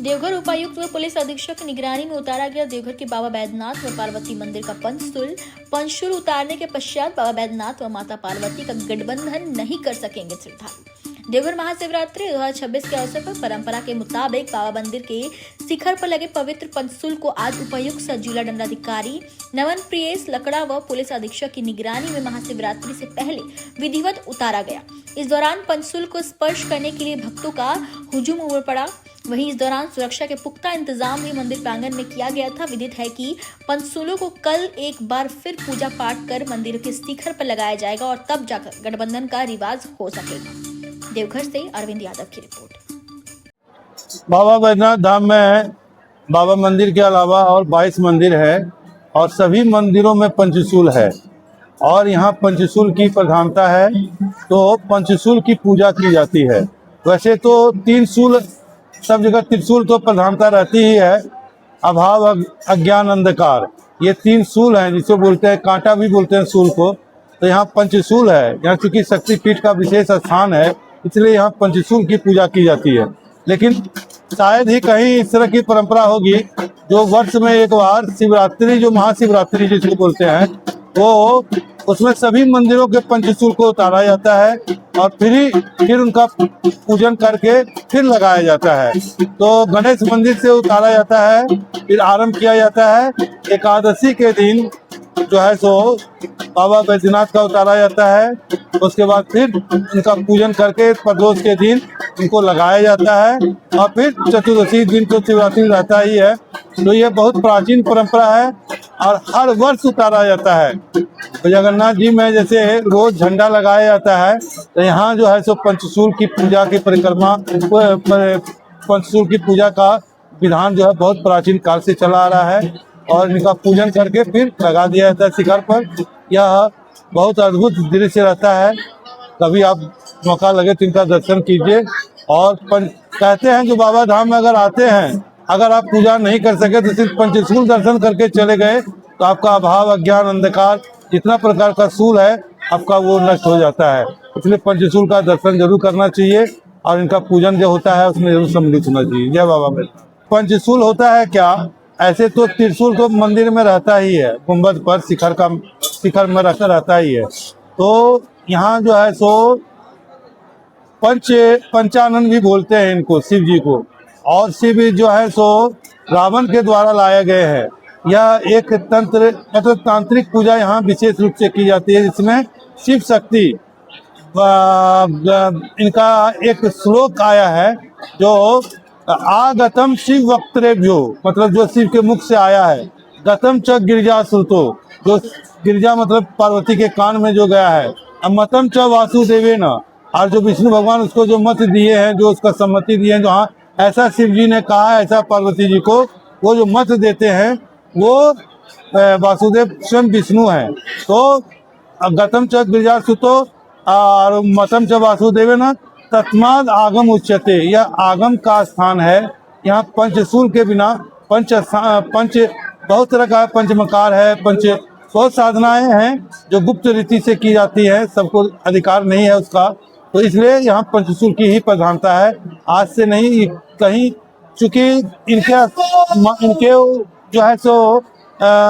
देवघर उपायुक्त व पुलिस अधीक्षक की निगरानी में उतारा गया देवघर के बाबा बैद्यनाथ व पार्वती मंदिर का पंचशूल उतारने के पश्चात बाबा बैद्यनाथ व माता पार्वती का गठबंधन नहीं कर सकेंगे श्रद्धालु। देवघर महाशिवरात्रि 2026 के अवसर पर परंपरा के मुताबिक बाबा मंदिर के शिखर पर लगे पवित्र पंचशूल को आज उपायुक्त सह जिला दंडाधिकारी नवन प्रियेश लकड़ा व पुलिस अधीक्षक की निगरानी में महाशिवरात्रि से पहले विधिवत उतारा गया। इस दौरान पंचशूल को स्पर्श करने के लिए भक्तों का हुजूम उमड़ पड़ा। वहीं इस दौरान सुरक्षा के पुख्ता इंतजाम भी मंदिर प्रांगण में किया गया था। विदित है कि पंचशूलों को कल एक बार फिर पूजा पाठ कर मंदिर के शिखर पर लगाया जाएगा और तब जाकर गठबंधन का रिवाज हो सकेगा। देवघर से अरविंद यादव की रिपोर्ट। बाबा बैद्यनाथ धाम में बाबा मंदिर के अलावा और 22 मंदिर है और सभी मंदिरों में पंचशूल है और यहाँ पंचशूल की प्रधानता है, तो पंचशूल की पूजा की जाती है। वैसे तो 3 शूल सब जगह, त्रिशूल तो प्रधानता रहती ही है, अभाव अज्ञान अंधकार, ये 3 शूल हैं जिसे बोलते हैं, कांटा भी बोलते हैं शूल को। तो यहाँ पंचशूल है। यहाँ चूंकि शक्तिपीठ का विशेष स्थान है इसलिए यहाँ पंचशूल की पूजा की जाती है। लेकिन शायद ही कहीं इस तरह की परंपरा होगी जो वर्ष में एक बार शिवरात्रि, जो महाशिवरात्रि जिसको बोलते हैं, वो उसमें सभी मंदिरों के पंचशूल को उतारा जाता है और फिर उनका पूजन करके फिर लगाया जाता है। तो गणेश मंदिर से उतारा जाता है, फिर आरंभ किया जाता है। एकादशी के दिन जो है सो बाबा बैद्यनाथ का उतारा जाता है। उसके बाद फिर उनका पूजन करके प्रदोष के दिन उनको लगाया जाता है और फिर चतुर्दशी दिन तो शिवरात्रि रहता ही है। तो ये बहुत प्राचीन परंपरा है और हर वर्ष उतारा जाता है। तो जगन्नाथ जी में जैसे रोज झंडा लगाया जाता है, तो यहाँ जो है सो पंचशूल की पूजा की परिक्रमा, पंचशूल की पूजा का विधान जो है बहुत प्राचीन काल से चला आ रहा है और इनका पूजन करके फिर लगा दिया जाता है शिखर पर। यह बहुत अद्भुत दृश्य रहता है। कभी आप मौका लगे तो इनका दर्शन कीजिए। और कहते हैं जो बाबा धाम में अगर आते हैं, अगर आप पूजा नहीं कर सके तो सिर्फ पंचशूल दर्शन करके चले गए तो आपका अभाव अज्ञान अंधकार जितना प्रकार का शूल है आपका वो नष्ट हो जाता है। इसलिए पंचशूल का दर्शन जरूर करना चाहिए और इनका पूजन जो होता है उसमें जरूर सम्मिलित होना चाहिए। जय बाबा बैद्यनाथ। पंचशूल होता है क्या? ऐसे तो त्रिशूल तो मंदिर में रहता ही है, गुंबद पर शिखर में रहता ही है। तो यहाँ जो है सो पंचानन भी बोलते हैं इनको, शिव जी को। और शिव जो है सो रावण के द्वारा लाए गए हैं। यह एक मतलब तांत्रिक पूजा यहाँ विशेष रूप से की जाती है, जिसमें शिव शक्ति इनका एक श्लोक आया है जो आगतम शिव वक्त्रेभ्यो, मतलब जो शिव के मुख से आया है। गतम च गिरिजा श्रुतो, जो गिरिजा मतलब पार्वती के कान में जो गया है। मतम च वासुदेवेन, और जो विष्णु भगवान उसको जो मत दिए हैं, जो उसका सम्मति दिए हैं, जो हाँ ऐसा शिव जी ने कहा है, ऐसा पार्वती जी को वो जो मत देते हैं वो वासुदेव स्वयं विष्णु हैं। तो गतम च गिरिजा श्रुतो और मतम च वासुदेवेन तस्माद आगम उच्यते, यह आगम का स्थान है। यहाँ पंचशूल के बिना पंच बहुत तरह का पंचमकार है, बहुत साधनाएं हैं जो गुप्त रीति से की जाती है, सबको अधिकार नहीं है उसका। तो इसलिए यहाँ पंचशूल की ही प्रधानता है, आज से नहीं कहीं। चूँकि इनके जो है सो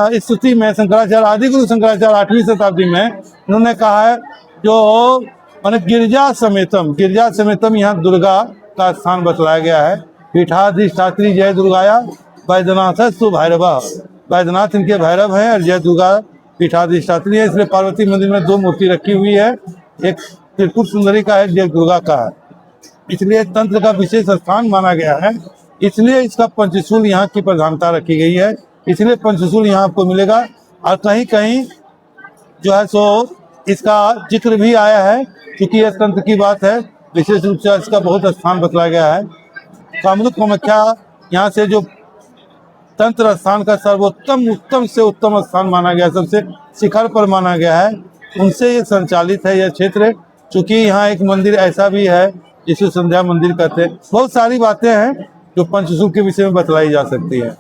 इस स्तुति में शंकराचार्य, आदि गुरु शंकराचार्य 8वीं शताब्दी में उन्होंने कहा है जो माने गिरिजा समेतम यहाँ दुर्गा का स्थान बतलाया गया है। पीठाधिष्ठात्री जय दुर्गाया बैद्यनाथ सुभैरवा, बैद्यनाथ इनके भैरव हैं और जय दुर्गा पीठाधिष्ठात्री है। इसलिए पार्वती मंदिर में 2 मूर्ति रखी हुई है, एक त्रिपुर सुंदरी का है, जय दुर्गा का है। इसलिए तंत्र का विशेष स्थान माना गया है, इसलिए इसका पंचशूल यहाँ की प्रधानता रखी गई है। इसलिए पंचशूल यहाँ आपको मिलेगा। और कहीं कहीं जो है सो इसका जिक्र भी आया है, क्योंकि यह तंत्र की बात है, विशेष रूप से इसका बहुत स्थान बतलाया गया है। कामरूप कामाख्या यहाँ से जो तंत्र स्थान का उत्तम से उत्तम स्थान माना गया, सबसे शिखर पर माना गया है, उनसे ये संचालित है यह क्षेत्र। चूँकि यहाँ एक मंदिर ऐसा भी है जिसे संध्या मंदिर कहते हैं। बहुत सारी बातें हैं जो पंचशूल के विषय में बतलाई जा सकती है।